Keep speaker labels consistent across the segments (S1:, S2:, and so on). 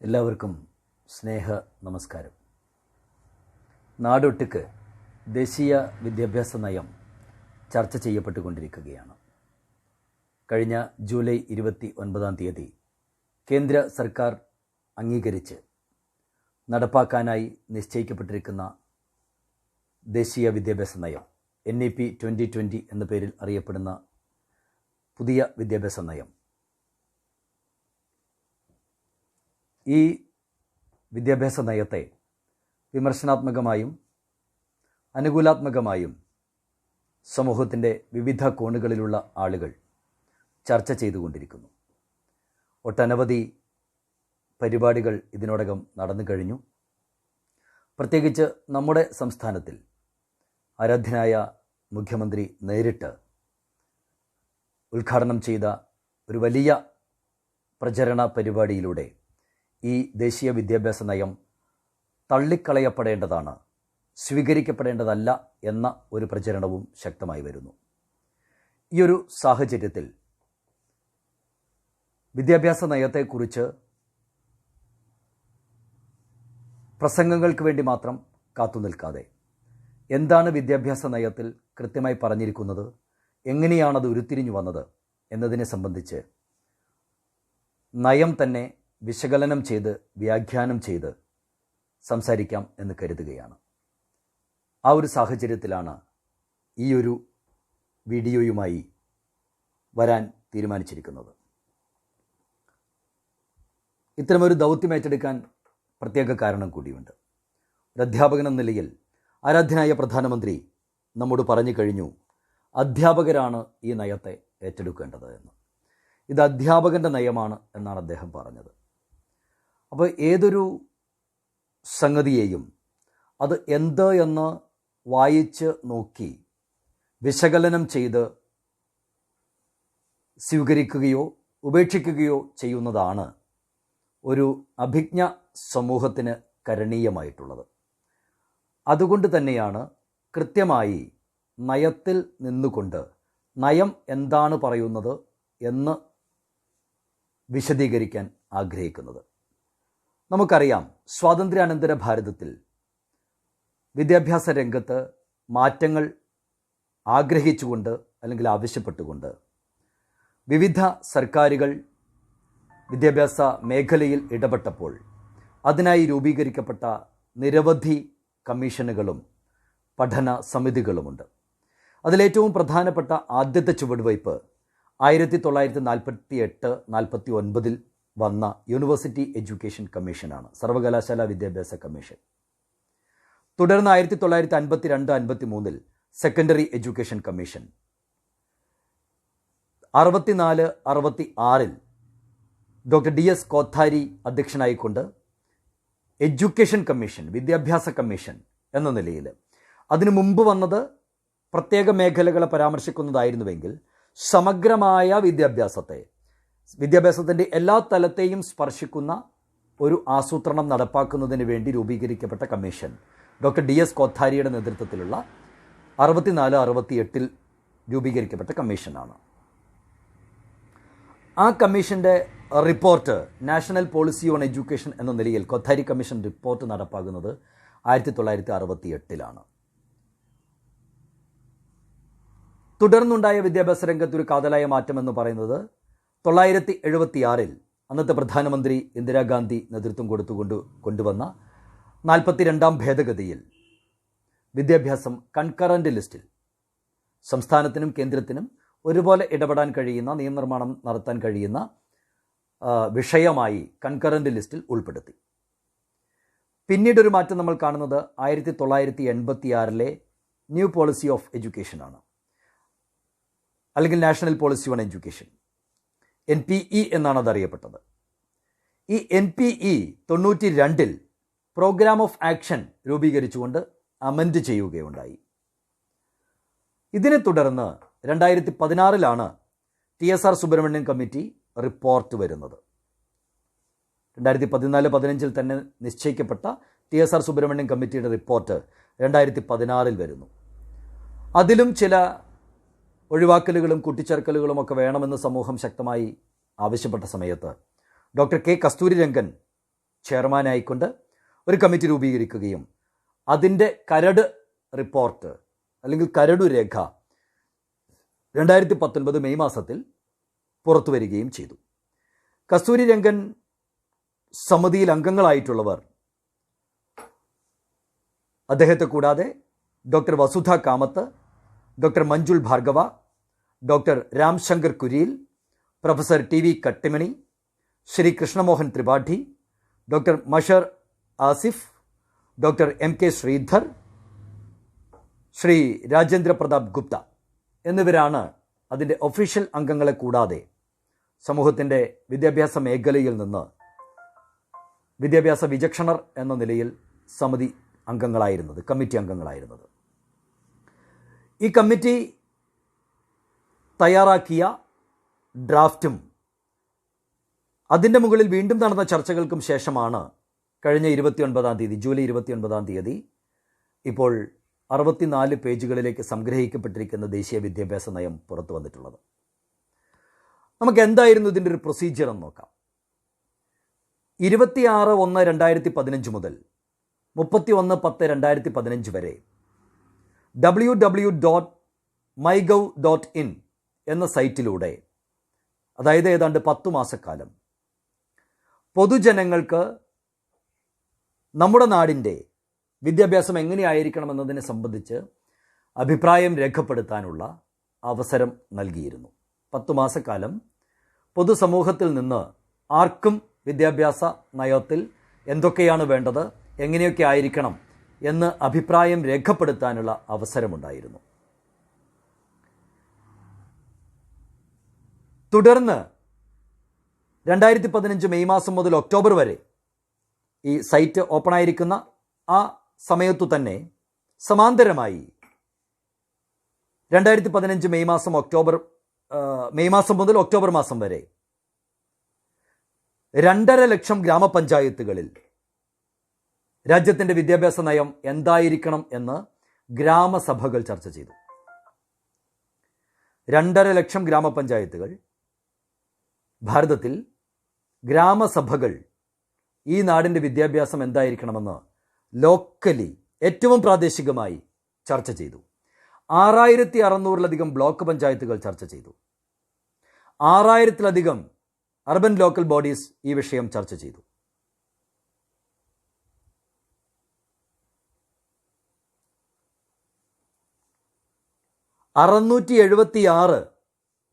S1: എല്ലാവർക്കും സ്നേഹ നമസ്കാരം. നാടൊട്ടുക്ക് ദേശീയ വിദ്യാഭ്യാസ നയം ചർച്ച ചെയ്യപ്പെട്ടുകൊണ്ടിരിക്കുകയാണ്. കഴിഞ്ഞ ജൂലൈ 29 കേന്ദ്ര സർക്കാർ അംഗീകരിച്ച് നടപ്പാക്കാനായി നിശ്ചയിക്കപ്പെട്ടിരിക്കുന്ന ദേശീയ വിദ്യാഭ്യാസ നയം NEP 2020 എന്ന പേരിൽ അറിയപ്പെടുന്ന പുതിയ വിദ്യാഭ്യാസ നയം, ഈ വിദ്യാഭ്യാസ നയത്തെ വിമർശനാത്മകമായും അനുകൂലാത്മകമായും സമൂഹത്തിൻ്റെ വിവിധ കോണുകളിലുള്ള ആളുകൾ ചർച്ച ചെയ്തുകൊണ്ടിരിക്കുന്നു. ഒട്ടനവധി പരിപാടികൾ ഇതിനോടകം നടന്നു കഴിഞ്ഞു. പ്രത്യേകിച്ച് നമ്മുടെ സംസ്ഥാനത്തിൽ ആരാധ്യനായ മുഖ്യമന്ത്രി നേരിട്ട് ഉദ്ഘാടനം ചെയ്ത ഒരു വലിയ പ്രചരണ പരിപാടിയിലൂടെ ഈ ദേശീയ വിദ്യാഭ്യാസ നയം തള്ളിക്കളയപ്പെടേണ്ടതാണ്, സ്വീകരിക്കപ്പെടേണ്ടതല്ല എന്ന ഒരു പ്രചരണവും ശക്തമായി വരുന്നു. ഈ ഒരു സാഹചര്യത്തിൽ വിദ്യാഭ്യാസ നയത്തെക്കുറിച്ച് പ്രസംഗങ്ങൾക്ക് വേണ്ടി മാത്രം കാത്തുനിൽക്കാതെ എന്താണ് വിദ്യാഭ്യാസ നയത്തിൽ കൃത്യമായി പറഞ്ഞിരിക്കുന്നത്, എങ്ങനെയാണത് ഉരുത്തിരിഞ്ഞു വന്നത് എന്നതിനെ സംബന്ധിച്ച് നയം തന്നെ വിശകലനം ചെയ്ത് വ്യാഖ്യാനം ചെയ്ത് സംസാരിക്കാം എന്ന് കരുതുകയാണ്. ആ ഒരു സാഹചര്യത്തിലാണ് ഈ ഒരു വീഡിയോയുമായി വരാൻ തീരുമാനിച്ചിരിക്കുന്നത്. ഇത്തരമൊരു ദൗത്യം ഏറ്റെടുക്കാൻ പ്രത്യേക കാരണം കൂടിയുണ്ട്. ഒരു അധ്യാപകൻ എന്ന നിലയിൽ ആരാധ്യനായ പ്രധാനമന്ത്രി നമ്മോട് പറഞ്ഞു കഴിഞ്ഞു, അധ്യാപകരാണ് ഈ നയത്തെ ഏറ്റെടുക്കേണ്ടത് എന്ന്. ഇത് അധ്യാപകൻ്റെ നയമാണ് എന്നാണ് അദ്ദേഹം പറഞ്ഞത്. അപ്പോൾ ഏതൊരു സംഗതിയെയും അത് എന്ത് എന്ന് വായിച്ച് നോക്കി വിശകലനം ചെയ്ത് സ്വീകരിക്കുകയോ ഉപേക്ഷിക്കുകയോ ചെയ്യുന്നതാണ് ഒരു അഭിജ്ഞ സമൂഹത്തിന് കരണീയമായിട്ടുള്ളത്. അതുകൊണ്ട് തന്നെയാണ് കൃത്യമായി നയത്തിൽ നിന്നുകൊണ്ട് നയം എന്താണ് പറയുന്നത് എന്ന് വിശദീകരിക്കാൻ ആഗ്രഹിക്കുന്നത്. നമുക്കറിയാം, സ്വാതന്ത്ര്യാനന്തര ഭാരതത്തിൽ വിദ്യാഭ്യാസ രംഗത്ത് മാറ്റങ്ങൾ ആഗ്രഹിച്ചുകൊണ്ട് അല്ലെങ്കിൽ ആവശ്യപ്പെട്ടുകൊണ്ട് വിവിധ സർക്കാരുകൾ വിദ്യാഭ്യാസ മേഖലയിൽ ഇടപെട്ടപ്പോൾ അതിനായി രൂപീകരിക്കപ്പെട്ട നിരവധി കമ്മീഷനുകളും പഠന സമിതികളുമുണ്ട്. അതിലേറ്റവും പ്രധാനപ്പെട്ട ആദ്യത്തെ ചുവടുവയ്പ് 1948-49 വന്ന യൂണിവേഴ്സിറ്റി എഡ്യൂക്കേഷൻ കമ്മീഷനാണ്, സർവകലാശാല വിദ്യാഭ്യാസ കമ്മീഷൻ. തുടർന്ന് 1952-53 secondary education commission, 64-66 doctor DS Kothari അധ്യക്ഷനായിക്കൊണ്ട് എഡ്യൂക്കേഷൻ കമ്മീഷൻ, വിദ്യാഭ്യാസ കമ്മീഷൻ എന്ന നിലയിൽ. അതിനു മുമ്പ് വന്നത് പ്രത്യേക മേഖലകളെ പരാമർശിക്കുന്നതായിരുന്നുവെങ്കിൽ സമഗ്രമായ വിദ്യാഭ്യാസത്തിൻ്റെ എല്ലാ തലത്തെയും സ്പർശിക്കുന്ന ഒരു ആസൂത്രണം നടപ്പാക്കുന്നതിന് വേണ്ടി രൂപീകരിക്കപ്പെട്ട കമ്മീഷൻ ഡോക്ടർ DS കോത്താരിയുടെ നേതൃത്വത്തിലുള്ള 64-68 രൂപീകരിക്കപ്പെട്ട കമ്മീഷനാണ്. ആ കമ്മീഷൻ്റെ report national policy on education എന്ന നിലയിൽ കോത്താരി കമ്മീഷൻ റിപ്പോർട്ട് നടപ്പാക്കുന്നത് 1968. തുടർന്നുണ്ടായ വിദ്യാഭ്യാസ രംഗത്ത് ഒരു കാതലായ മാറ്റം എന്ന് പറയുന്നത് 1976 അന്നത്തെ പ്രധാനമന്ത്രി ഇന്ദിരാഗാന്ധി നേതൃത്വം കൊണ്ടുവന്ന 42ാം ഭേദഗതിയിൽ വിദ്യാഭ്യാസം കൺകറൻ്റ് ലിസ്റ്റിൽ സംസ്ഥാനത്തിനും കേന്ദ്രത്തിനും ഒരുപോലെ ഇടപെടാൻ കഴിയുന്ന, നിയമനിർമ്മാണം നടത്താൻ കഴിയുന്ന വിഷയമായി കൺകറൻ്റ് ലിസ്റ്റിൽ ഉൾപ്പെടുത്തി. പിന്നീടൊരു മാറ്റം നമ്മൾ കാണുന്നത് 1986 ന്യൂ പോളിസി ഓഫ് എഡ്യൂക്കേഷനാണ്, അല്ലെങ്കിൽ national policy on education, NPE എന്നാണ് അതറിയപ്പെട്ടത്. ഈ NPE 92 പ്രോഗ്രാം ഓഫ് ആക്ഷൻ രൂപീകരിച്ചുകൊണ്ട് അമെൻഡ് ചെയ്യുകയുണ്ടായി. ഇതിനെ തുടർന്ന് 2016 TSR സുബ്രഹ്മണ്യൻ കമ്മിറ്റി റിപ്പോർട്ട് വരുന്നത്. 2014-15 തന്നെ നിശ്ചയിക്കപ്പെട്ട TSR സുബ്രഹ്മണ്യൻ കമ്മിറ്റിയുടെ റിപ്പോർട്ട് 2016 വരുന്നു. അതിലും ചില ഒഴിവാക്കലുകളും കൂട്ടിച്ചേർക്കലുകളുമൊക്കെ വേണമെന്ന് സമൂഹം ശക്തമായി ആവശ്യപ്പെട്ട സമയത്ത് ഡോക്ടർ K. കസ്തൂരിരംഗൻ ചെയർമാനായിക്കൊണ്ട് ഒരു കമ്മിറ്റി രൂപീകരിക്കുകയും അതിൻ്റെ കരട് റിപ്പോർട്ട് അല്ലെങ്കിൽ കരടു രേഖ 2019 മെയ് മാസത്തിൽ പുറത്തു വരികയും ചെയ്തു. കസ്തൂരി രംഗൻ സമിതിയിൽ അംഗങ്ങളായിട്ടുള്ളവർ അദ്ദേഹത്തെ കൂടാതെ doctor Vasudha Kamath, doctor Manjul Bhargava, doctor Ramshankar Kuril, professor T V Kattimani, Shri Krishnamohan Tripathi, doctor Mazhar Asif, doctor M K Sridhar, Shri Rajendra Pratap Gupta എന്നിവരാണ് അതിൻ്റെ ഒഫീഷ്യൽ അംഗങ്ങളെ കൂടാതെ സമൂഹത്തിൻ്റെ വിദ്യാഭ്യാസ മേഖലയിൽ നിന്ന് വിദ്യാഭ്യാസ വിചക്ഷണർ എന്ന നിലയിൽ സമിതി അംഗങ്ങളായിരുന്നത്, കമ്മിറ്റി അംഗങ്ങളായിരുന്നത്. ഈ കമ്മിറ്റി തയ്യാറാക്കിയ ഡ്രാഫ്റ്റും അതിൻ്റെ മുകളിൽ വീണ്ടും നടന്ന ചർച്ചകൾക്കും ശേഷമാണ് കഴിഞ്ഞ 29-ാം തീയതി, ജൂലൈ 29-ാം തീയതി ഇപ്പോൾ 64 പേജുകളിലേക്ക് സംഗ്രഹിക്കപ്പെട്ടിരിക്കുന്ന ദേശീയ വിദ്യാഭ്യാസ നയം പുറത്തു വന്നിട്ടുള്ളത്. നമുക്ക് എന്തായിരുന്നു ഇതിൻ്റെ ഒരു പ്രൊസീജിയർ എന്ന് നോക്കാം. 26/1/2015 മുതൽ 31/10/2015 വരെ www.mygov.in എന്ന സൈറ്റിലൂടെ, അതായത് ഏതാണ്ട് 10 മാസക്കാലം പൊതുജനങ്ങൾക്ക് നമ്മുടെ നാടിൻ്റെ വിദ്യാഭ്യാസം എങ്ങനെയായിരിക്കണം എന്നതിനെ സംബന്ധിച്ച് അഭിപ്രായം രേഖപ്പെടുത്താനുള്ള അവസരം നൽകിയിരുന്നു. 10 മാസക്കാലം പൊതുസമൂഹത്തിൽ നിന്ന് ആർക്കും വിദ്യാഭ്യാസ നയത്തിൽ എന്തൊക്കെയാണ് വേണ്ടത്, എങ്ങനെയൊക്കെ ആയിരിക്കണം എന്ന് അഭിപ്രായം രേഖപ്പെടുത്താനുള്ള അവസരമുണ്ടായിരുന്നു. തുടർന്ന് 2015 മെയ് മാസം മുതൽ ഒക്ടോബർ വരെ ഈ സൈറ്റ് ഓപ്പൺ ആയിരിക്കുന്ന ആ സമയത്തു തന്നെ സമാന്തരമായി 2015 മെയ് മാസം മുതൽ ഒക്ടോബർ മാസം വരെ 2.5 ലക്ഷം ഗ്രാമപഞ്ചായത്തുകളിൽ രാജ്യത്തിൻ്റെ വിദ്യാഭ്യാസ നയം എന്തായിരിക്കണം എന്ന് ഗ്രാമസഭകൾ ചർച്ച ചെയ്തു. 2.5 ലക്ഷം ഗ്രാമപഞ്ചായത്തുകൾ, ഭാരതത്തിൽ ഗ്രാമസഭകൾ ഈ നാടിൻ്റെ വിദ്യാഭ്യാസം എന്തായിരിക്കണമെന്ന് ലോക്കലി, ഏറ്റവും പ്രാദേശികമായി ചർച്ച ചെയ്തു. 6600-ലധികം ബ്ലോക്ക് പഞ്ചായത്തുകൾ ചർച്ച ചെയ്തു. 6000-ലധികം അർബൻ ലോക്കൽ ബോഡീസ് ഈ വിഷയം ചർച്ച ചെയ്തു. ,676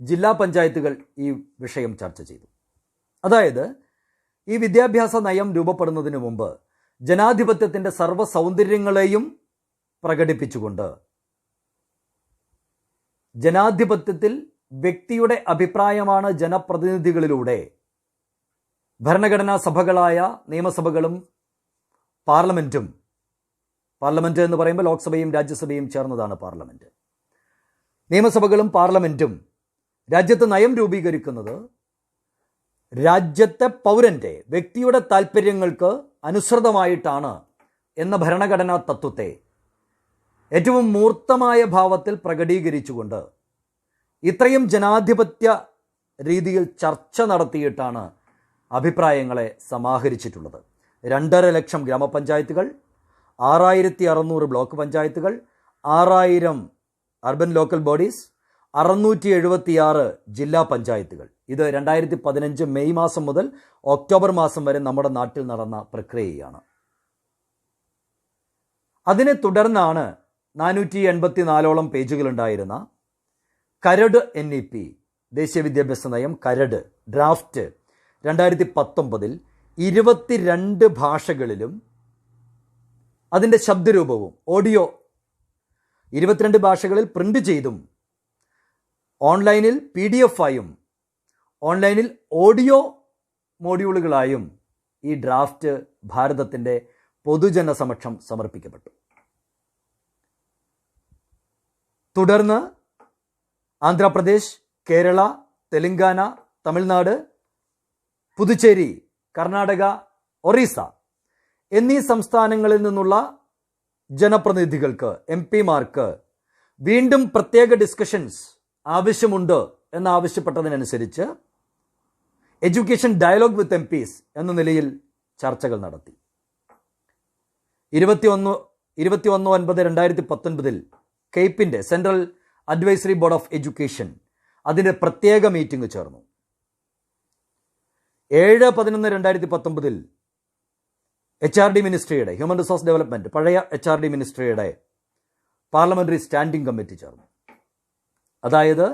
S1: ജില്ലാ പഞ്ചായത്തുകൾ ഈ വിഷയം ചർച്ച ചെയ്തു. അതായത് ഈ വിദ്യാഭ്യാസ നയം രൂപപ്പെടുന്നതിന് മുമ്പ് ജനാധിപത്യത്തിൻ്റെ സർവ്വ സൗന്ദര്യങ്ങളെയും പ്രകടിപ്പിച്ചുകൊണ്ട് ജനാധിപത്യത്തിൽ വ്യക്തിയുടെ അഭിപ്രായമാണ് ജനപ്രതിനിധികളിലൂടെ ഭരണഘടനാ സഭകളായ നിയമസഭകളും പാർലമെൻറ്റും, പാർലമെൻറ്റ് എന്ന് പറയുമ്പോൾ ലോക്സഭയും രാജ്യസഭയും ചേർന്നതാണ് പാർലമെൻറ്റ്, നിയമസഭകളും പാർലമെൻറ്റും രാജ്യത്ത് നയം രൂപീകരിക്കുന്നത് രാജ്യത്തെ പൗരൻ്റെ വ്യക്തിയുടെ താൽപ്പര്യങ്ങൾക്ക് അനുസൃതമായിട്ടാണ് എന്ന ഭരണഘടനാ തത്വത്തെ ഏറ്റവും മൂർത്തമായ ഭാവത്തിൽ പ്രകടീകരിച്ചുകൊണ്ട് ഇത്രയും ജനാധിപത്യ രീതിയിൽ ചർച്ച നടത്തിയിട്ടാണ് അഭിപ്രായങ്ങളെ സമാഹരിച്ചിട്ടുള്ളത്. 2.5 ലക്ഷം ഗ്രാമപഞ്ചായത്തുകൾ, 6600 ബ്ലോക്ക് പഞ്ചായത്തുകൾ, 6000 അർബൻ ലോക്കൽ ബോഡീസ്, 676 ജില്ലാ പഞ്ചായത്തുകൾ. ഇത് 2015 മെയ് മാസം മുതൽ ഒക്ടോബർ മാസം വരെ നമ്മുടെ നാട്ടിൽ നടന്ന പ്രക്രിയയാണ്. അതിനെ തുടർന്നാണ് 484ഓളം പേജുകളുണ്ടായിരുന്ന കരട് NEP, ദേശീയ വിദ്യാഭ്യാസ നയം കരട് ഡ്രാഫ്റ്റ് 2019 22 ഭാഷകളിലും അതിൻ്റെ ശബ്ദരൂപവും ഓഡിയോ 22 ഭാഷകളിൽ പ്രിന്റ് ചെയ്തും ഓൺലൈനിൽ PDF ആയും ഓൺലൈനിൽ ഓഡിയോ മോഡ്യൂളുകളായും ഈ ഡ്രാഫ്റ്റ് ഭാരതത്തിൻ്റെ പൊതുജന സമക്ഷം സമർപ്പിക്കപ്പെട്ടു. തുടർന്ന് ആന്ധ്രാപ്രദേശ്, കേരള, തെലങ്കാന, തമിഴ്നാട്, പുതുച്ചേരി, കർണാടക, ഒറീസ എന്നീ സംസ്ഥാനങ്ങളിൽ നിന്നുള്ള ജനപ്രതിനിധികൾക്ക്, MP-മാർക്ക് വീണ്ടും പ്രത്യേക ഡിസ്കഷൻസ് ആവശ്യമുണ്ട് എന്നാവശ്യപ്പെട്ടതിനനുസരിച്ച് എഡ്യൂക്കേഷൻ ഡയലോഗ് വിത്ത് MPs എന്ന നിലയിൽ ചർച്ചകൾ നടത്തി. 21/9/2019 കെയ്പിൻ്റെ central advisory board of education അതിൻ്റെ പ്രത്യേക മീറ്റിംഗ് ചേർന്നു. 7/11/2019 HRD മിനിസ്ട്രിയുടെ ഹ്യൂമൻ റിസോഴ്സ് ഡെവലപ്മെൻറ്റ് പഴയ HRD മിനിസ്ട്രിയുടെ പാർലമെൻ്ററി സ്റ്റാൻഡിംഗ് കമ്മിറ്റി ചേർന്നു. അതായത്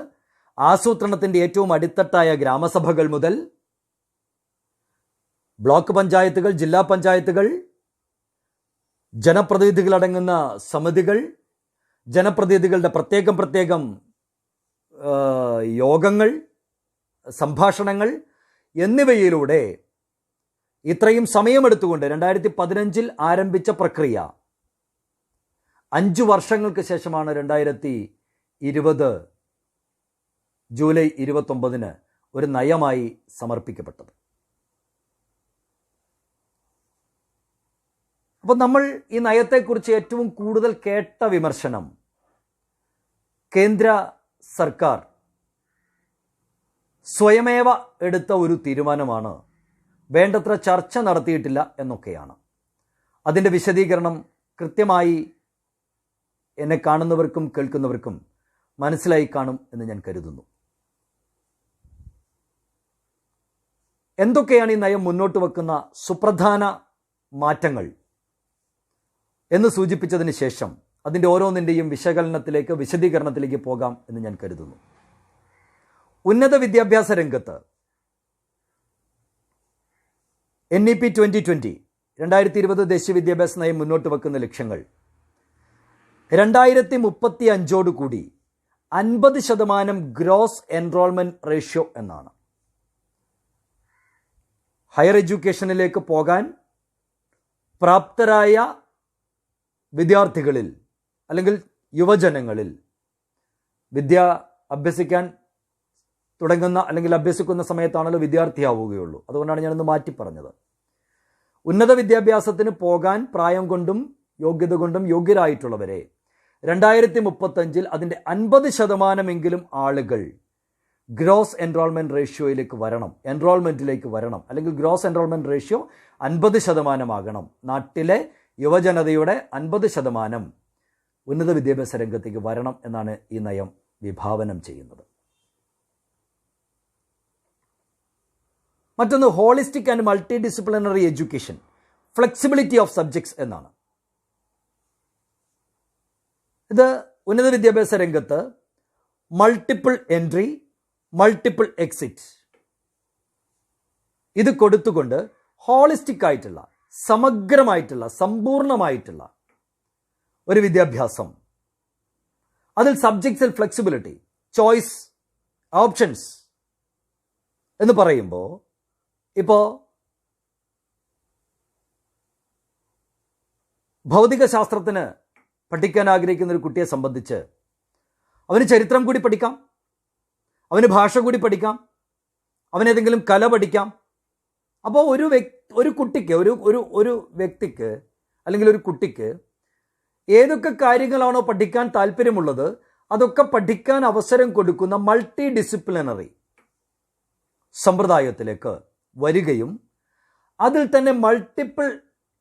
S1: ആസൂത്രണത്തിൻ്റെ ഏറ്റവും അടിത്തട്ടായ ഗ്രാമസഭകൾ മുതൽ ബ്ലോക്ക് പഞ്ചായത്തുകൾ, ജില്ലാ പഞ്ചായത്തുകൾ, ജനപ്രതിനിധികളടങ്ങുന്ന സമിതികൾ, ജനപ്രതിനിധികളുടെ പ്രത്യേകം യോഗങ്ങൾ, സംഭാഷണങ്ങൾ എന്നിവയിലൂടെ ഇത്രയും സമയമെടുത്തുകൊണ്ട് 2015 ആരംഭിച്ച പ്രക്രിയ 5 വർഷങ്ങൾക്ക് ശേഷമാണ് 2020 ജൂലൈ 29 ഒരു നയമായി സമർപ്പിക്കപ്പെട്ടത്. അപ്പോൾ നമ്മൾ ഈ നയത്തെക്കുറിച്ച് ഏറ്റവും കൂടുതൽ കേട്ട വിമർശനം കേന്ദ്ര സർക്കാർ സ്വയമേവ എടുത്ത ഒരു തീരുമാനമാണ്, വേണ്ടത്ര ചർച്ച നടത്തിയിട്ടില്ല എന്നൊക്കെയാണ്. അതിൻ്റെ വിശദീകരണം കൃത്യമായി എന്നെ കാണുന്നവർക്കും കേൾക്കുന്നവർക്കും മനസ്സിലായി കാണും എന്ന് ഞാൻ കരുതുന്നു. എന്തൊക്കെയാണ് ഈ നയം മുന്നോട്ട് വെക്കുന്ന സുപ്രധാന മാറ്റങ്ങൾ എന്ന് സൂചിപ്പിച്ചതിന് ശേഷം അതിൻ്റെ ഓരോന്നിൻ്റെയും വിശദീകരണത്തിലേക്ക് പോകാം എന്ന് ഞാൻ കരുതുന്നു. ഉന്നത വിദ്യാഭ്യാസ രംഗത്ത് NEP 2020 ദേശീയ വിദ്യാഭ്യാസ നയം മുന്നോട്ട് വെക്കുന്ന ലക്ഷ്യങ്ങൾ 2035 50% ഗ്രോസ് എൻറോൾമെൻറ്റ് റേഷ്യോ എന്നാണ്. ഹയർ എഡ്യൂക്കേഷനിലേക്ക് പോകാൻ പ്രാപ്തരായ വിദ്യാർത്ഥികളിൽ അല്ലെങ്കിൽ യുവജനങ്ങളിൽ വിദ്യ അഭ്യസിക്കാൻ തുടങ്ങുന്ന അല്ലെങ്കിൽ അഭ്യസിക്കുന്ന സമയത്താണല്ലോ വിദ്യാർത്ഥിയാവുകയുള്ളൂ. അതുകൊണ്ടാണ് ഞാനൊന്ന് മാറ്റി പറഞ്ഞത്. ഉന്നത വിദ്യാഭ്യാസത്തിന് പോകാൻ പ്രായം കൊണ്ടും യോഗ്യത കൊണ്ടും യോഗ്യരായിട്ടുള്ളവരെ 2035 അതിൻ്റെ 50% ആളുകൾ ഗ്രോസ് എൻറോൾമെൻറ്റ് റേഷ്യോയിലേക്ക് വരണം, എൻറോൾമെൻറ്റിലേക്ക് വരണം, അല്ലെങ്കിൽ ഗ്രോസ് എൻറോൾമെൻറ്റ് റേഷ്യോ 50% ആകണം. നാട്ടിലെ യുവജനതയുടെ 50% ഉന്നത വിദ്യാഭ്യാസ രംഗത്തേക്ക് വരണം എന്നാണ് ഈ നയം വിഭാവനം ചെയ്യുന്നത്. മറ്റൊന്ന് holistic and multi disciplinary education, flexibility of subjects എന്നാണ്. ഇത് ഉന്നത വിദ്യാഭ്യാസ രംഗത്ത് മൾട്ടിപ്പിൾ എൻട്രി, മൾട്ടിപ്പിൾ എക്സിറ്റ് ഇത് കൊടുത്തുകൊണ്ട് ഹോളിസ്റ്റിക് ആയിട്ടുള്ള, സമഗ്രമായിട്ടുള്ള, സമ്പൂർണമായിട്ടുള്ള ഒരു വിദ്യാഭ്യാസം, അതിൽ സബ്ജക്ട്സിൽ ഫ്ലെക്സിബിലിറ്റി, ചോയ്സ്, ഓപ്ഷൻസ് എന്ന് പറയുമ്പോൾ ഇപ്പോൾ ഭൗതിക ശാസ്ത്രത്തിന് പഠിക്കാൻ ആഗ്രഹിക്കുന്ന ഒരു കുട്ടിയെ സംബന്ധിച്ച് അവന് ചരിത്രം കൂടി പഠിക്കാം, അവന് ഭാഷ കൂടി പഠിക്കാം, അവനേതെങ്കിലും കല പഠിക്കാം. അപ്പോൾ ഒരു കുട്ടിക്ക് ഒരു വ്യക്തിക്ക് അല്ലെങ്കിൽ ഒരു കുട്ടിക്ക് ഏതൊക്കെ കാര്യങ്ങളാണോ പഠിക്കാൻ താല്പര്യമുള്ളത് അതൊക്കെ പഠിക്കാൻ അവസരം കൊടുക്കുന്ന മൾട്ടി ഡിസിപ്ലിനറി സമ്പ്രദായത്തിലേക്ക് വരികയും അതിൽ തന്നെ multiple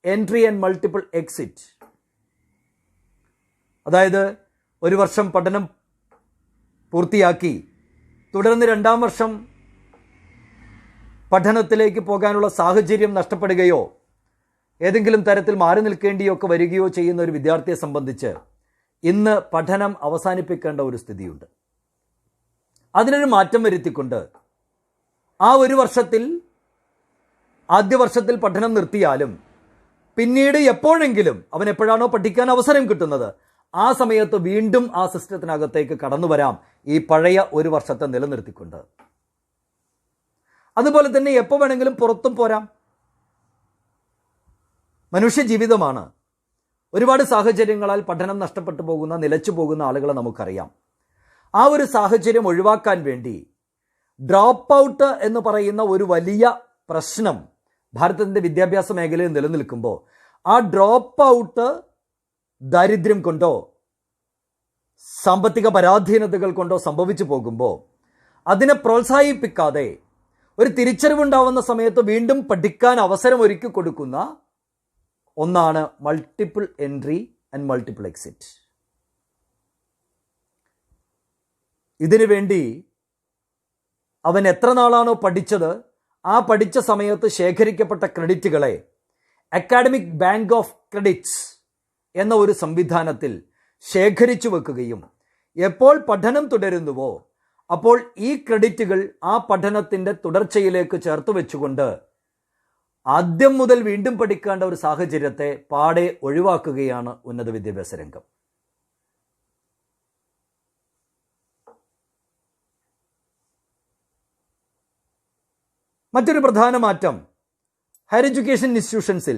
S1: entry and multiple exit, അതായത് ഒരു വർഷം പഠനം പൂർത്തിയാക്കി തുടർന്ന് 2ാം വർഷം പഠനത്തിലേക്ക് പോകാനുള്ള സാഹചര്യം നഷ്ടപ്പെടുകയോ ഏതെങ്കിലും തരത്തിൽ മാറി നിൽക്കേണ്ടിയോ ഒക്കെ വരികയോ ചെയ്യുന്ന ഒരു വിദ്യാർത്ഥിയെ സംബന്ധിച്ച് ഇന്ന് പഠനം അവസാനിപ്പിക്കേണ്ട ഒരു സ്ഥിതിയുണ്ട്. അതിനൊരു മാറ്റം വരുത്തിക്കൊണ്ട് ആ ഒരു വർഷത്തിൽ ആദ്യ വർഷത്തിൽ പഠനം നിർത്തിയാലും പിന്നീട് എപ്പോഴെങ്കിലും അവൻ എപ്പോഴാണോ പഠിക്കാൻ അവസരം കിട്ടുന്നത് ആ സമയത്ത് വീണ്ടും ആ സിസ്റ്റത്തിനകത്തേക്ക് കടന്നു വരാം, ഈ പഴയ ഒരു വർഷത്തെ നിലനിർത്തിക്കൊണ്ട്. അതുപോലെ തന്നെ എപ്പോൾ വേണമെങ്കിലും പുറത്തും പോരാം. മനുഷ്യ ജീവിതമാണ്. ഒരുപാട് സാഹചര്യങ്ങളാൽ പഠനം നഷ്ടപ്പെട്ടു പോകുന്ന, നിലച്ചു പോകുന്ന ആളുകളെ നമുക്കറിയാം. ആ ഒരു സാഹചര്യം ഒഴിവാക്കാൻ വേണ്ടി ഡ്രോപ്പ് ഔട്ട് എന്ന് പറയുന്ന ഒരു വലിയ പ്രശ്നം ഭാരതത്തിൻ്റെ വിദ്യാഭ്യാസ മേഖലയിൽ നിലനിൽക്കുമ്പോൾ ആ ഡ്രോപ്പ് ഔട്ട് ദാരിദ്ര്യം കൊണ്ടോ സാമ്പത്തിക പരാധീനതകൾ കൊണ്ടോ സംഭവിച്ചു പോകുമ്പോൾ അതിനെ പ്രോത്സാഹിപ്പിക്കാതെ ഒരു തിരിച്ചറിവുണ്ടാവുന്ന സമയത്ത് വീണ്ടും പഠിക്കാൻ അവസരം ഒരുക്കി കൊടുക്കുന്ന ഒന്നാണ് multiple entry and multiple exit. ഇതിനു വേണ്ടി അവൻ എത്ര നാളാണോ പഠിച്ചത്, ആ പഠിച്ച സമയത്ത് ശേഖരിക്കപ്പെട്ട ക്രെഡിറ്റുകളെ അക്കാഡമിക് ബാങ്ക് ഓഫ് ക്രെഡിറ്റ്സ് എന്ന ഒരു സംവിധാനത്തിൽ ശേഖരിച്ചു വെക്കുകയും എപ്പോൾ പഠനം തുടരുന്നുവോ അപ്പോൾ ഈ ക്രെഡിറ്റുകൾ ആ പഠനത്തിൻ്റെ തുടർച്ചയിലേക്ക് ചേർത്ത് വെച്ചുകൊണ്ട് ആദ്യം മുതൽ വീണ്ടും പഠിക്കേണ്ട ഒരു സാഹചര്യത്തെ പാടെ ഒഴിവാക്കുകയാണ് ഉന്നത വിദ്യാഭ്യാസ രംഗം. മറ്റൊരു പ്രധാന മാറ്റം, ഹയർ എഡ്യൂക്കേഷൻ ഇൻസ്റ്റിറ്റ്യൂഷൻസിൽ,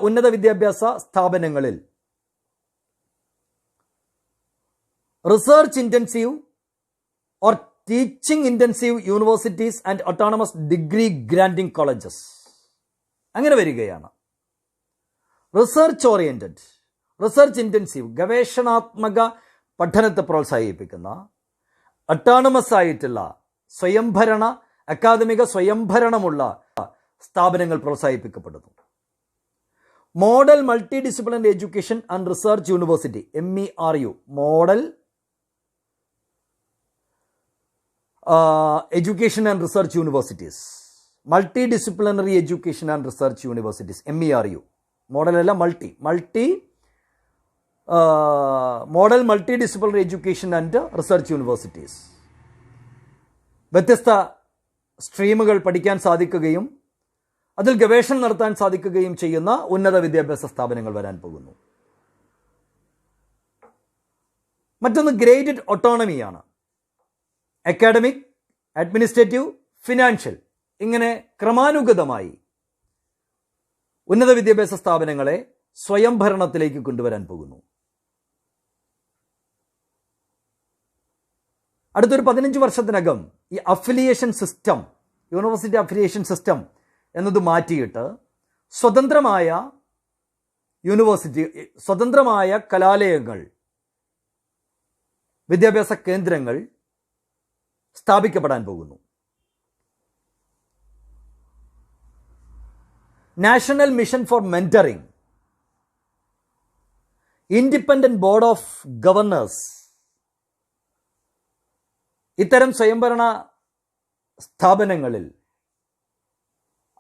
S1: ഉന്നത വിദ്യാഭ്യാസ സ്ഥാപനങ്ങളിൽ research intensive or teaching intensive universities and autonomous degree granting colleges അങ്ങനെ വരികയാണ്. റിസർച്ച് ഓറിയന്റഡ്, റിസർച്ച് ഇൻറ്റൻസീവ്, ഗവേഷണാത്മക പഠനത്തെ പ്രോത്സാഹിപ്പിക്കുന്ന ഓട്ടോണമസ് ആയിട്ടുള്ള സ്വയംഭരണ, അക്കാദമിക സ്വയംഭരണമുള്ള സ്ഥാപനങ്ങൾ പ്രോത്സാഹിപ്പിക്കപ്പെടുന്നു. Model multidisciplinary education and research university, MERU, model education and research universities, multidisciplinary education and research universities, MERU. മോഡലല്ല, model multidisciplinary education and research universities. വ്യത്യസ്ത സ്ട്രീമുകൾ പഠിക്കാൻ സാധിക്കുകയും അതിൽ ഗവേഷണം നടത്താൻ സാധിക്കുകയും ചെയ്യുന്ന ഉന്നത വിദ്യാഭ്യാസ സ്ഥാപനങ്ങൾ വരാൻ പോകുന്നു. മറ്റൊന്ന് ഗ്രേഡഡ് ഓട്ടോണമിയാണ്. അക്കാഡമിക്, അഡ്മിനിസ്ട്രേറ്റീവ്, ഫിനാൻഷ്യൽ, ഇങ്ങനെ ക്രമാനുഗതമായി ഉന്നത വിദ്യാഭ്യാസ സ്ഥാപനങ്ങളെ സ്വയംഭരണത്തിലേക്ക് കൊണ്ടുവരാൻ പോകുന്നു. അടുത്തൊരു 15 വർഷത്തിനകം ഈ affiliation system, university affiliation system എന്നത് മാറ്റിയിട്ട് സ്വതന്ത്രമായ യൂണിവേഴ്സിറ്റി, സ്വതന്ത്രമായ കലാലയങ്ങൾ, വിദ്യാഭ്യാസ കേന്ദ്രങ്ങൾ സ്ഥാപിക്കപ്പെടാൻ പോകുന്നു. National mission four mentoring, independent board of governor's, ഇത്തരം സ്വയംഭരണ സ്ഥാപനങ്ങളിൽ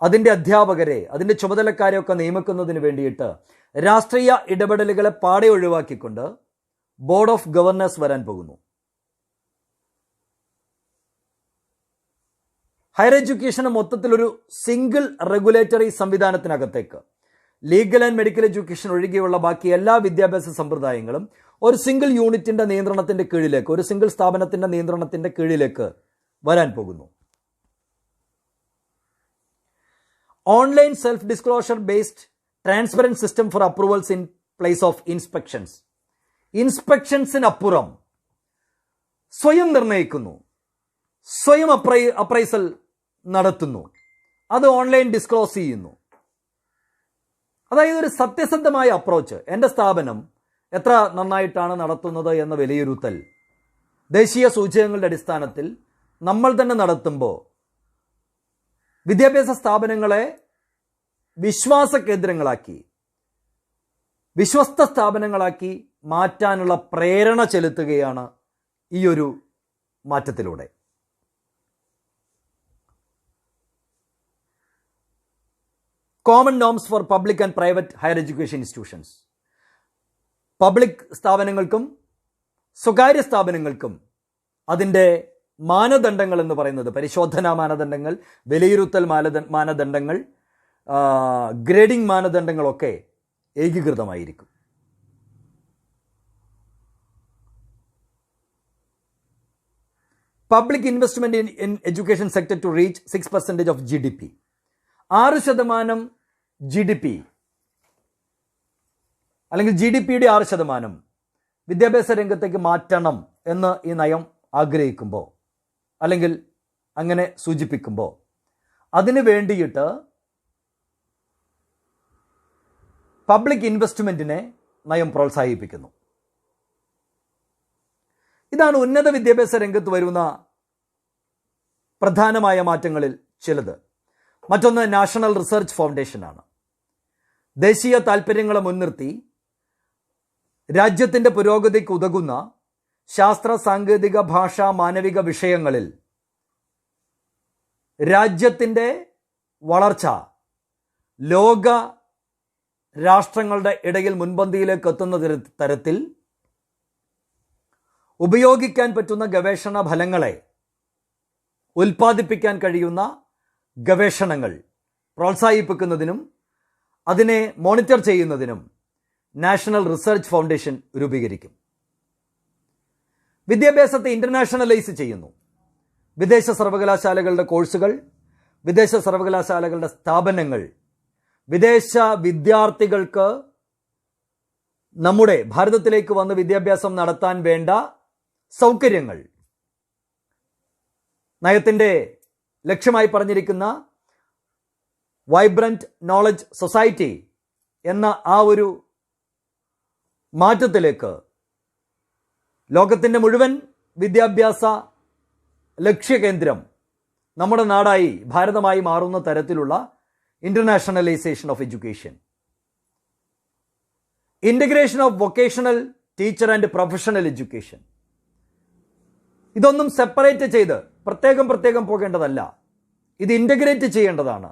S1: അതിൻ്റെ അധ്യാപകരെ, അതിൻ്റെ ചുമതലക്കാരെയൊക്കെ നിയമിക്കുന്നതിന് വേണ്ടിയിട്ട് രാഷ്ട്രീയ ഇടപെടലുകളെ പാടെ ഒഴിവാക്കിക്കൊണ്ട് ബോർഡ് ഓഫ് ഗവർണേഴ്സ് വരാൻ പോകുന്നു. ഹയർ എഡ്യൂക്കേഷന് മൊത്തത്തിലൊരു സിംഗിൾ റെഗുലേറ്ററി സംവിധാനത്തിനകത്തേക്ക് ലീഗൽ ആൻഡ് മെഡിക്കൽ എഡ്യൂക്കേഷൻ ഒഴികെയുള്ള ബാക്കി എല്ലാ വിദ്യാഭ്യാസ സമ്പ്രദായങ്ങളും ഒരു സിംഗിൾ യൂണിറ്റിന്റെ നിയന്ത്രണത്തിന്റെ കീഴിലേക്ക്, ഒരു സിംഗിൾ സ്ഥാപനത്തിന്റെ നിയന്ത്രണത്തിന്റെ കീഴിലേക്ക് വരാൻ പോകുന്നു. Online self disclosure based transparent system for approvals in place of inspections. ഇൻസ്പെക്ഷൻസിനപ്പുറം സ്വയം നിർണ്ണയിക്കുന്നു, സ്വയം അപ്രൈസൽ നടത്തുന്നു, അത് ഓൺലൈൻ ഡിസ്ക്ലോസ് ചെയ്യുന്നു. അതായത് ഒരു സത്യസന്ധമായ അപ്രോച്ച്. എൻ്റെ സ്ഥാപനം എത്ര നന്നായിട്ടാണ് നടത്തുന്നത് എന്ന വിലയിരുത്തൽ ദേശീയ സൂചകങ്ങളുടെ അടിസ്ഥാനത്തിൽ നമ്മൾ തന്നെ നടത്തുമ്പോൾ വിദ്യാഭ്യാസ സ്ഥാപനങ്ങളെ വിശ്വാസ കേന്ദ്രങ്ങളാക്കി, വിശ്വസ്ത സ്ഥാപനങ്ങളാക്കി മാറ്റാനുള്ള പ്രേരണ ചെലുത്തുകയാണ് ഈ ഒരു മാറ്റത്തിലൂടെ. Common norms for public and private higher education institutions. Public സ്ഥാപനങ്ങൾക്കും സ്വകാര്യ സ്ഥാപനങ്ങൾക്കും അതിൻ്റെ മാനദണ്ഡങ്ങൾ എന്ന് പറയുന്നത്, പരിശോധനാ മാനദണ്ഡങ്ങൾ, വിലയിരുത്തൽ മാനദണ്ഡങ്ങൾ, ഗ്രേഡിംഗ് മാനദണ്ഡങ്ങളൊക്കെ ഏകീകൃതമായിരിക്കും. Public investment in education sector to reach 6% of GDP. 6% GDP അല്ലെങ്കിൽ GDPയുടെ 6% വിദ്യാഭ്യാസ രംഗത്തേക്ക് മാറ്റണം എന്ന് ഈ നയം ആഗ്രഹിക്കുമ്പോൾ, അല്ലെങ്കിൽ അങ്ങനെ സൂചിപ്പിക്കുമ്പോൾ, അതിനു വേണ്ടിയിട്ട് പബ്ലിക് ഇൻവെസ്റ്റ്മെന്റിനെ നയം പ്രോത്സാഹിപ്പിക്കുന്നു. ഇതാണ് ഉന്നത വിദ്യാഭ്യാസ രംഗത്ത് വരുന്ന പ്രധാനമായ മാറ്റങ്ങളിൽ ചിലത്. മറ്റൊന്ന് നാഷണൽ റിസർച്ച് ഫൗണ്ടേഷനാണ്. ദേശീയ താൽപ്പര്യങ്ങളെ മുൻനിർത്തി രാജ്യത്തിൻ്റെ പുരോഗതിക്ക് ഉതകുന്ന ശാസ്ത്ര, സാങ്കേതിക, ഭാഷ, മാനവിക വിഷയങ്ങളിൽ രാജ്യത്തിൻ്റെ വളർച്ച ലോക രാഷ്ട്രങ്ങളുടെ ഇടയിൽ മുൻപന്തിയിലേക്ക് എത്തുന്ന തരത്തിൽ ഉപയോഗിക്കാൻ പറ്റുന്ന ഗവേഷണ ഫലങ്ങളെ ഉൽപ്പാദിപ്പിക്കാൻ കഴിയുന്ന ഗവേഷണങ്ങൾ പ്രോത്സാഹിപ്പിക്കുന്നതിനും അതിനെ മോണിറ്റർ ചെയ്യുന്നതിനും നാഷണൽ റിസർച്ച് ഫൗണ്ടേഷൻ രൂപീകരിക്കും. വിദ്യാഭ്യാസത്തെ ഇന്റർനാഷണലൈസ് ചെയ്യുന്നു. വിദേശ സർവകലാശാലകളുടെ കോഴ്സുകൾ, വിദേശ സർവകലാശാലകളുടെ സ്ഥാപനങ്ങൾ, വിദേശ വിദ്യാർത്ഥികൾക്ക് നമ്മുടെ ഭാരതത്തിലേക്ക് വന്ന് വിദ്യാഭ്യാസം നടത്താൻ വേണ്ട സൗകര്യങ്ങൾ, നയത്തിൻ്റെ ലക്ഷ്യമായി പറഞ്ഞിരിക്കുന്ന വൈബ്രന്റ് നോളജ് സൊസൈറ്റി എന്ന ആ ഒരു മാറ്റത്തിലേക്ക് ലോകത്തിൻ്റെ മുഴുവൻ വിദ്യാഭ്യാസ ലക്ഷ്യകേന്ദ്രം നമ്മുടെ നാടായി, ഭാരതമായി മാറുന്ന തരത്തിലുള്ള internationalisation of education, integration of vocational teacher and professional education. ഇതൊന്നും സെപ്പറേറ്റ് ചെയ്ത് പ്രത്യേകം പോകേണ്ടതല്ല. ഇത് ഇന്റഗ്രേറ്റ് ചെയ്യേണ്ടതാണ്.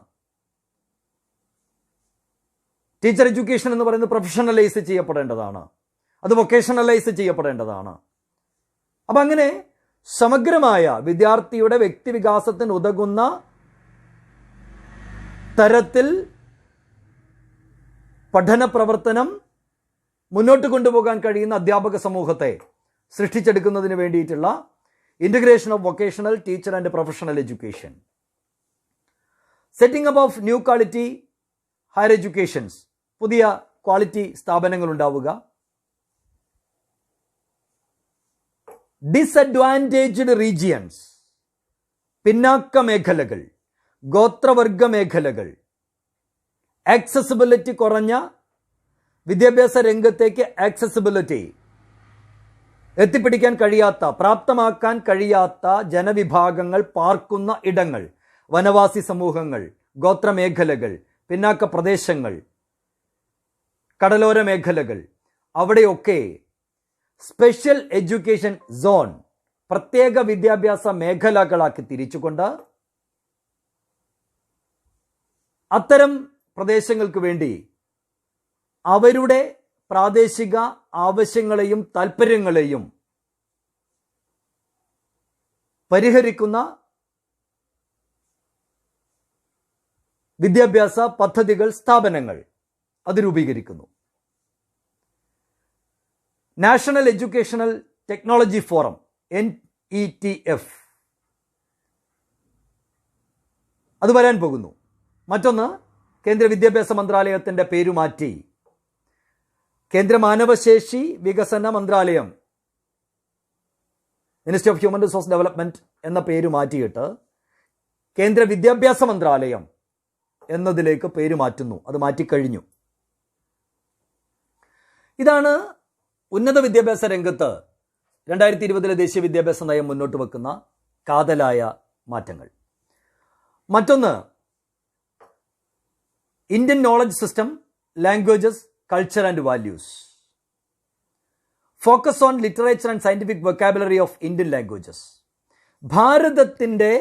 S1: ടീച്ചർ എഡ്യൂക്കേഷൻ എന്ന് പറയുന്നത് പ്രൊഫഷണലൈസ് ചെയ്യപ്പെടേണ്ടതാണ്, അത് വൊക്കേഷണലൈസ് ചെയ്യപ്പെടേണ്ടതാണ്. അപ്പം അങ്ങനെ സമഗ്രമായ വിദ്യാർത്ഥിയുടെ വ്യക്തിവികാസത്തിന് ഉതകുന്ന തരത്തിൽ പഠന പ്രവർത്തനം മുന്നോട്ട് കൊണ്ടുപോകാൻ കഴിയുന്ന അധ്യാപക സമൂഹത്തെ സൃഷ്ടിച്ചെടുക്കുന്നതിന് വേണ്ടിയിട്ടുള്ള integration of vocational teacher and professional education, setting up of new quality higher educations, പുതിയ ക്വാളിറ്റി സ്ഥാപനങ്ങൾ ഉണ്ടാവുക, ഡിസഡ്വാൻറ്റേജ്ഡ് റീജിയൻസ്, പിന്നാക്ക മേഖലകൾ, ഗോത്രവർഗ മേഖലകൾ, ആക്സസിബിലിറ്റി കുറഞ്ഞ വിദ്യാഭ്യാസ രംഗത്തേക്ക് ആക്സസിബിലിറ്റി എത്തിപ്പിടിക്കാൻ കഴിയാത്ത, പ്രാപ്തമാക്കാൻ കഴിയാത്ത ജനവിഭാഗങ്ങൾ പാർക്കുന്ന ഇടങ്ങൾ, വനവാസി സമൂഹങ്ങൾ, ഗോത്രമേഖലകൾ, പിന്നാക്ക പ്രദേശങ്ങൾ, കടലോര മേഖലകൾ, അവിടെയൊക്കെ സ്പെഷ്യൽ എഡ്യൂക്കേഷൻ സോൺ, പ്രത്യേക വിദ്യാഭ്യാസ മേഖലകളാക്കി തിരിച്ചുകൊണ്ട് അത്തരം പ്രദേശങ്ങൾക്ക് വേണ്ടി അവരുടെ പ്രാദേശിക ആവശ്യങ്ങളെയും താൽപ്പര്യങ്ങളെയും പരിഹരിക്കുന്ന വിദ്യാഭ്യാസ പദ്ധതികൾ, സ്ഥാപനങ്ങൾ അത് രൂപീകരിക്കുന്നു. National educational technology forum NETF അത് വരാൻ പോകുന്നു. മറ്റൊന്ന്, കേന്ദ്ര വിദ്യാഭ്യാസ മന്ത്രാലയത്തിൻ്റെ പേരുമാറ്റി കേന്ദ്ര മാനവശേഷി വികസന മന്ത്രാലയം, ministry of human resource development എന്ന പേര് മാറ്റിയിട്ട് കേന്ദ്ര വിദ്യാഭ്യാസ മന്ത്രാലയം എന്നതിലേക്ക് പേര് മാറ്റുന്നു. അത് മാറ്റിക്കഴിഞ്ഞു. ഇതാണ് ഉന്നത വിദ്യാഭ്യാസ രംഗത്ത് 2020 ദേശീയ വിദ്യാഭ്യാസ നയം മുന്നോട്ട് വെക്കുന്ന കാതലായ മാറ്റങ്ങൾ. മറ്റൊന്ന്, Indian knowledge system, languages, culture and values, focus on literature and scientific vocabulary of Indian languages. ഭാരതത്തിൻ്റെ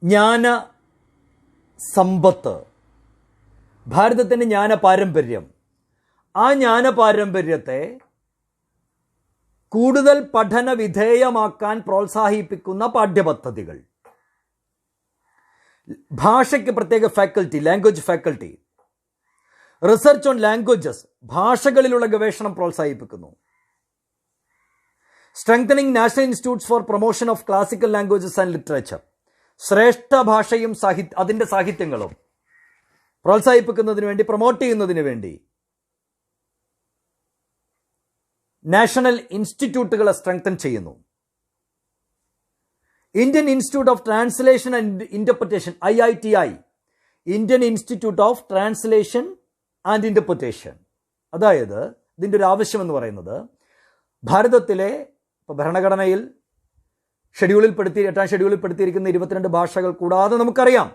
S1: ജ്ഞാന സമ്പത്ത്, ഭാരതത്തിൻ്റെ ജ്ഞാന പാരമ്പര്യം, ആ ജ്ഞാന പാരമ്പര്യത്തെ കൂടുതൽ പഠന വിധേയമാക്കാൻ പ്രോത്സാഹിപ്പിക്കുന്ന പാഠ്യപദ്ധതികൾ, ഭാഷയ്ക്ക് പ്രത്യേക faculty, language faculty, research on languages, ഭാഷകളിലുള്ള ഗവേഷണം പ്രോത്സാഹിപ്പിക്കുന്നു. Strengthening national institutes four promotion of classical languages and literature, ശ്രേഷ്ഠ ഭാഷയും അതിൻ്റെ സാഹിത്യങ്ങളും പ്രോത്സാഹിപ്പിക്കുന്നതിന് വേണ്ടി, പ്രൊമോട്ട് ചെയ്യുന്നതിന് വേണ്ടി നാഷണൽ ഇൻസ്റ്റിറ്റ്യൂട്ടുകളെ സ്ട്രെങ്തൻ ചെയ്യുന്നു. Indian institute of translation and interpretation, IITI, Indian institute of translation and interpretation. അതായത് ഇതിൻ്റെ ഒരു ആവശ്യം എന്ന് പറയുന്നത്, ഭാരതത്തിലെ ഭരണഘടനയിൽ 8ാം ഷെഡ്യൂളിൽപ്പെടുത്തിയിരിക്കുന്ന 22 ഭാഷകൾ കൂടാതെ നമുക്കറിയാം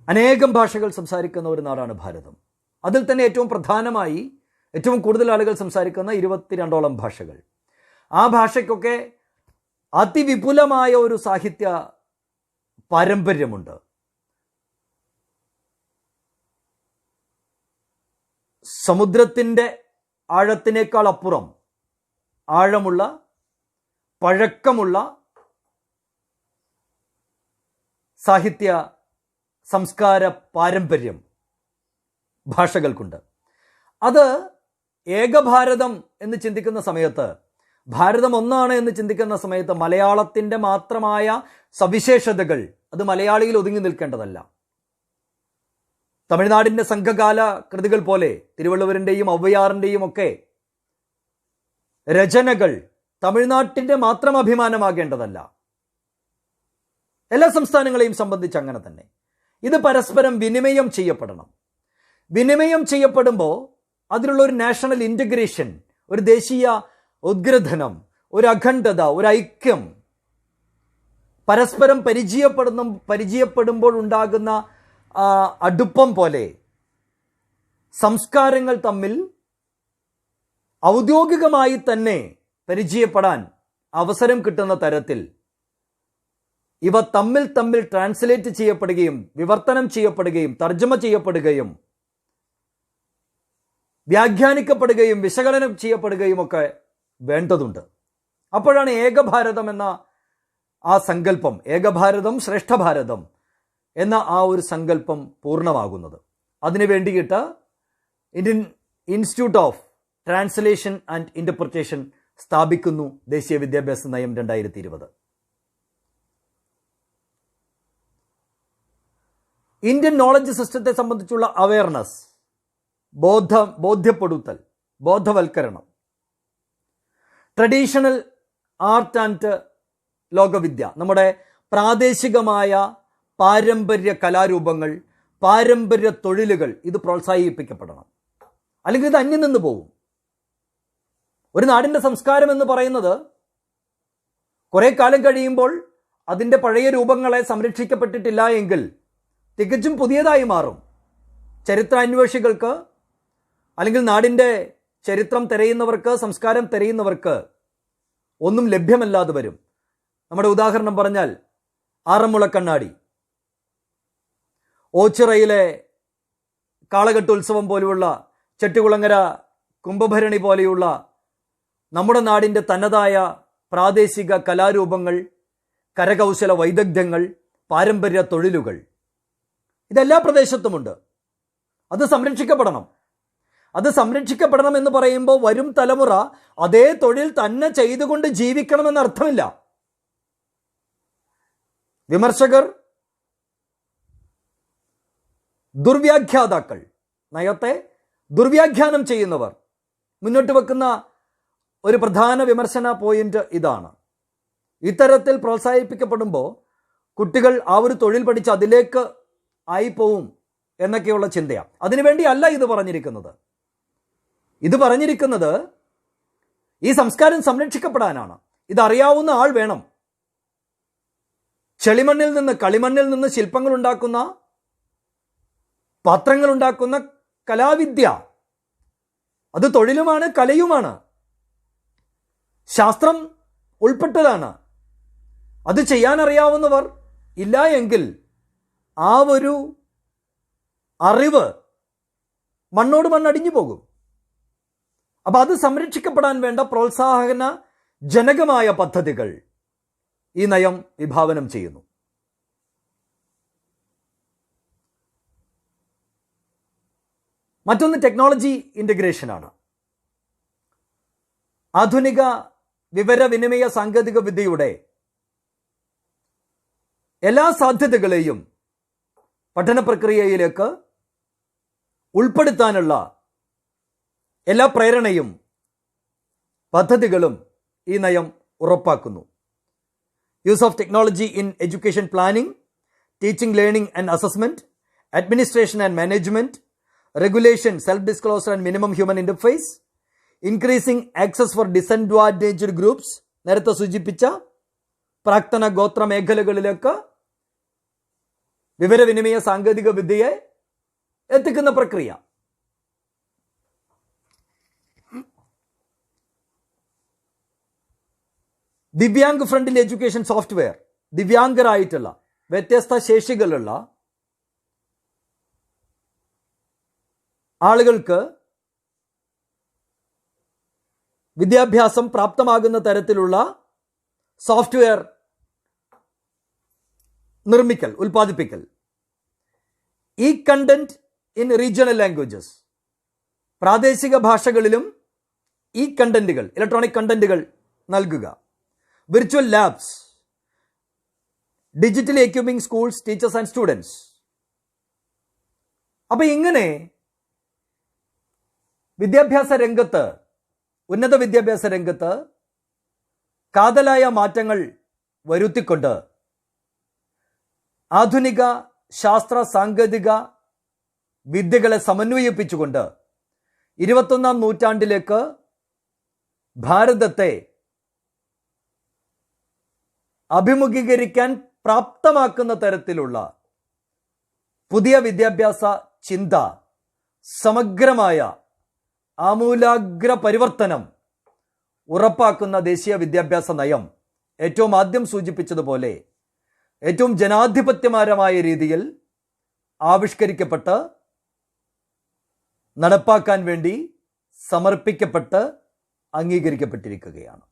S1: അനേകം ഭാഷകൾ സംസാരിക്കുന്ന ഒരു നാടാണ് ഭാരതം. അതിൽ തന്നെ ഏറ്റവും പ്രധാനമായി ഏറ്റവും കൂടുതൽ ആളുകൾ സംസാരിക്കുന്ന 22ഓളം ഭാഷകൾ. ആ ഭാഷയ്ക്കൊക്കെ അതിവിപുലമായ ഒരു സാഹിത്യ പാരമ്പര്യമുണ്ട്. സമുദ്രത്തിൻ്റെ ആഴത്തിനേക്കാൾ അപ്പുറം ആഴമുള്ള പഴക്കമുള്ള സാഹിത്യ സംസ്കാര പാരമ്പര്യം ഭാഷകൾക്കുണ്ട്. അത് ഏകഭാരതം എന്ന് ചിന്തിക്കുന്ന സമയത്ത്, ഭാരതം ഒന്നാണ് എന്ന് ചിന്തിക്കുന്ന സമയത്ത് മലയാളത്തിൻ്റെ മാത്രമായ സവിശേഷതകൾ അത് മലയാളിയിൽ ഒതുങ്ങി നിൽക്കേണ്ടതല്ല. തമിഴ്നാടിൻ്റെ സംഘകാല കൃതികൾ പോലെ തിരുവള്ളുവരിൻ്റെയും ഔവയാറിൻ്റെയും ഒക്കെ രചനകൾ തമിഴ്നാട്ടിൻ്റെ മാത്രം അഭിമാനമാകേണ്ടതല്ല. എല്ലാ സംസ്ഥാനങ്ങളെയും സംബന്ധിച്ച് അങ്ങനെ തന്നെ. ഇത് പരസ്പരം വിനിമയം ചെയ്യപ്പെടണം. വിനിമയം ചെയ്യപ്പെടുമ്പോൾ അതിലുള്ള ഒരു നാഷണൽ ഇൻ്റഗ്രേഷൻ, ഒരു ദേശീയ ഉദ്ഗ്രഥനം, ഒരു അഖണ്ഡത, ഒരു ഐക്യം, പരസ്പരം പരിചയപ്പെടുമ്പോൾ ഉണ്ടാകുന്ന അടുപ്പം പോലെ സംസ്കാരങ്ങൾ തമ്മിൽ ഔദ്യോഗികമായി തന്നെ പരിചയപ്പെടാൻ അവസരം കിട്ടുന്ന തരത്തിൽ ഇവ തമ്മിൽ ട്രാൻസ്ലേറ്റ് ചെയ്യപ്പെടുകയും വിവർത്തനം ചെയ്യപ്പെടുകയും തർജ്ജമ ചെയ്യപ്പെടുകയും വ്യാഖ്യാനിക്കപ്പെടുകയും വിശകലനം ചെയ്യപ്പെടുകയും ഒക്കെ വേണ്ടതുണ്ട്. അപ്പോഴാണ് ഏകഭാരതം എന്ന ആ സങ്കല്പം, ഏകഭാരതം ശ്രേഷ്ഠഭാരതം എന്ന ആ ഒരു സങ്കല്പം പൂർണ്ണമാകുന്നത്. അതിനു വേണ്ടിയിട്ട് Indian institute of translation and interpretation സ്ഥാപിക്കുന്നു ദേശീയ വിദ്യാഭ്യാസ നയം 2020. ഇന്ത്യൻ നോളജ് സിസ്റ്റത്തെ സംബന്ധിച്ചുള്ള അവയർനെസ്, ബോധ്യപ്പെടുത്തൽ, ബോധവൽക്കരണം, ട്രഡീഷണൽ ആർട്ട് ആൻഡ് ലോകവിദ്യ, നമ്മുടെ പ്രാദേശികമായ പാരമ്പര്യ കലാരൂപങ്ങൾ, പാരമ്പര്യ തൊഴിലുകൾ, ഇത് പ്രോത്സാഹിപ്പിക്കപ്പെടണം. അല്ലെങ്കിൽ ഇത് അന്യം നിന്ന് പോകും. ഒരു നാടിൻ്റെ സംസ്കാരം എന്ന് പറയുന്നത് കുറേ കാലം കഴിയുമ്പോൾ അതിൻ്റെ പഴയ രൂപങ്ങളെ സംരക്ഷിക്കപ്പെട്ടിട്ടില്ല എങ്കിൽ തികച്ചും പുതിയതായി മാറും. ചരിത്രാന്വേഷികൾക്ക് അല്ലെങ്കിൽ നാടിൻ്റെ ചരിത്രം തിരയുന്നവർക്ക്, സംസ്കാരം തിരയുന്നവർക്ക് ഒന്നും ലഭ്യമല്ലാതെ വരും. നമ്മുടെ ഉദാഹരണം പറഞ്ഞാൽ ആറന്മുള കണ്ണാടി, ഓച്ചിറയിലെ കാളകെട്ടുത്സവം പോലെയുള്ള, ചെട്ടികുളങ്ങര കുംഭഭരണി പോലെയുള്ള നമ്മുടെ നാടിൻ്റെ തനതായ പ്രാദേശിക കലാരൂപങ്ങൾ, കരകൗശല വൈദഗ്ധ്യങ്ങൾ, പാരമ്പര്യ തൊഴിലുകൾ, ഇതെല്ലാ പ്രദേശത്തുമുണ്ട്. അത് സംരക്ഷിക്കപ്പെടണം. അത് സംരക്ഷിക്കപ്പെടണം എന്ന് പറയുമ്പോൾ വരും തലമുറ അതേ തൊഴിൽ തന്നെ ചെയ്തുകൊണ്ട് ജീവിക്കണമെന്ന് അർത്ഥമില്ല. വിമർശകർ, ദുർവ്യാഖ്യാതാക്കൾ, നയത്തെ ദുർവ്യാഖ്യാനം ചെയ്യുന്നവർ മുന്നോട്ട് വെക്കുന്ന ഒരു പ്രധാന വിമർശന പോയിന്റ് ഇതാണ്. ഇത്തരത്തിൽ പ്രോത്സാഹിപ്പിക്കപ്പെടുമ്പോൾ കുട്ടികൾ ആ ഒരു തൊഴിൽ പഠിച്ച് അതിലേക്ക് ആയിപ്പോവും എന്നൊക്കെയുള്ള ചിന്തയാണ്. അതിനുവേണ്ടി അല്ല ഇത് പറഞ്ഞിരിക്കുന്നത്. ഇത് പറഞ്ഞിരിക്കുന്നത് ഈ സംസ്കാരം സംരക്ഷിക്കപ്പെടാനാണ്. ഇതറിയാവുന്ന ആൾ വേണം. ചെളിമണ്ണിൽ നിന്ന്, കളിമണ്ണിൽ നിന്ന് ശില്പങ്ങൾ ഉണ്ടാക്കുന്ന, പാത്രങ്ങൾ ഉണ്ടാക്കുന്ന കലാവിദ്യ, അത് തൊഴിലുമാണ്, കലയുമാണ്, ശാസ്ത്രം ഉൾപ്പെട്ടതാണ്. അത് ചെയ്യാനറിയാവുന്നവർ ഇല്ല എങ്കിൽ ആ ഒരു അറിവ് മണ്ണോട് മണ്ണടിഞ്ഞു പോകും. അപ്പം അത് സംരക്ഷിക്കപ്പെടാൻ വേണ്ട പ്രോത്സാഹന ജനകമായ പദ്ധതികൾ ഈ നയം വിഭാവനം ചെയ്യുന്നു. മറ്റൊന്ന് ടെക്നോളജി ഇൻ്റഗ്രേഷനാണ്. ആധുനിക വിവരവിനിമയ സാങ്കേതിക വിദ്യയുടെ എല്ലാ സാധ്യതകളെയും പഠന പ്രക്രിയയിലേക്ക് ഉൾപ്പെടുത്താനുള്ള എല്ലാ പ്രേരണയും പദ്ധതികളും ഈ നയം ഉറപ്പാക്കുന്നു. Use of technology in education planning, teaching, learning and assessment, administration and management, regulation, self-disclosure and minimum human interface, increasing access for disadvantaged groups, നേരത്തെ സൂചിപ്പിച്ച പ്രാക്തന ഗോത്ര മേഖലകളിലേക്ക് വിവരവിനിമയ സാങ്കേതിക വിദ്യയെ എത്തിക്കുന്ന പ്രക്രിയ. ദിവ്യാംഗ് ഫ്രണ്ട്ലി എഡ്യൂക്കേഷൻ സോഫ്റ്റ്വെയർ, ദിവ്യാംഗരായിട്ടുള്ള വ്യത്യസ്ത ശേഷികളുള്ള ആളുകൾക്ക് വിദ്യാഭ്യാസം പ്രാപ്തമാകുന്ന തരത്തിലുള്ള സോഫ്റ്റ്വെയർ നിർമ്മിക്കൽ, ഉൽപ്പാദിപ്പിക്കൽ. ഈ കണ്ടന്റ് ഇൻ റീജിയണൽ ലാംഗ്വേജസ്, പ്രാദേശിക ഭാഷകളിലും ഈ കണ്ടന്റുകൾ, ഇലക്ട്രോണിക് കണ്ടന്റുകൾ നൽകുക. Virtual labs, digitally equipping schools, teachers and students. അപ്പൊ ഇങ്ങനെ വിദ്യാഭ്യാസ രംഗത്ത്, ഉന്നത വിദ്യാഭ്യാസ രംഗത്ത് കാതലായ മാറ്റങ്ങൾ വരുത്തിക്കൊണ്ട് ആധുനിക ശാസ്ത്ര സാങ്കേതിക വിദ്യകളെ സമന്വയിപ്പിച്ചുകൊണ്ട് 21ാം നൂറ്റാണ്ടിലേക്ക് ഭാരതത്തെ അഭിമുഖീകരിക്കാൻ പ്രാപ്തമാക്കുന്ന തരത്തിലുള്ള പുതിയ വിദ്യാഭ്യാസ ചിന്ത, സമഗ്രമായ ആമൂലാഗ്ര പരിവർത്തനം ഉറപ്പാക്കുന്ന ദേശീയ വിദ്യാഭ്യാസ നയം ഏറ്റവും ആദ്യം സൂചിപ്പിച്ചതുപോലെ ഏറ്റവും ജനാധിപത്യപരമായ രീതിയിൽ ആവിഷ്കരിക്കപ്പെട്ട് നടപ്പാക്കാൻ വേണ്ടി സമർപ്പിക്കപ്പെട്ട് അംഗീകരിക്കപ്പെട്ടിരിക്കുകയാണ്.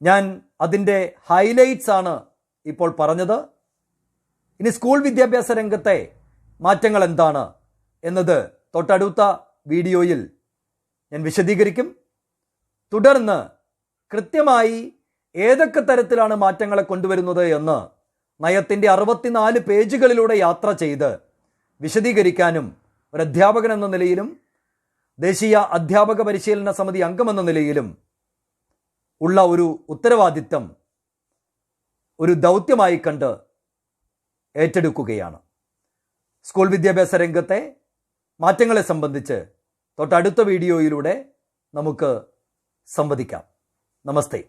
S1: ഞാൻ അതിൻ്റെ ഹൈലൈറ്റ്സ് ആണ് ഇപ്പോൾ പറഞ്ഞത്. ഇനി സ്കൂൾ വിദ്യാഭ്യാസ രംഗത്തെ മാറ്റങ്ങൾ എന്താണ് എന്നത് തൊട്ടടുത്ത വീഡിയോയിൽ ഞാൻ വിശദീകരിക്കും. തുടർന്ന് കൃത്യമായി ഏതൊക്കെ തരത്തിലാണ് മാറ്റങ്ങളെ കൊണ്ടുവരുന്നത് എന്ന് നയത്തിൻ്റെ 64 പേജുകളിലൂടെ യാത്ര ചെയ്ത് വിശദീകരിക്കാനും ഒരു അധ്യാപകൻ എന്ന നിലയിലും ദേശീയ അധ്യാപക പരിശീലന സമിതി അംഗമെന്ന നിലയിലും ഉള്ള ഒരു ഉത്തരവാദിത്തം, ഒരു ദൗത്യമായി കണ്ട് ഏറ്റെടുക്കുകയാണ്. സ്കൂൾ വിദ്യാഭ്യാസ രംഗത്തെ മാറ്റങ്ങളെ സംബന്ധിച്ച് തൊട്ടടുത്ത വീഡിയോയിലൂടെ നമുക്ക് സംവദിക്കാം. നമസ്തേ.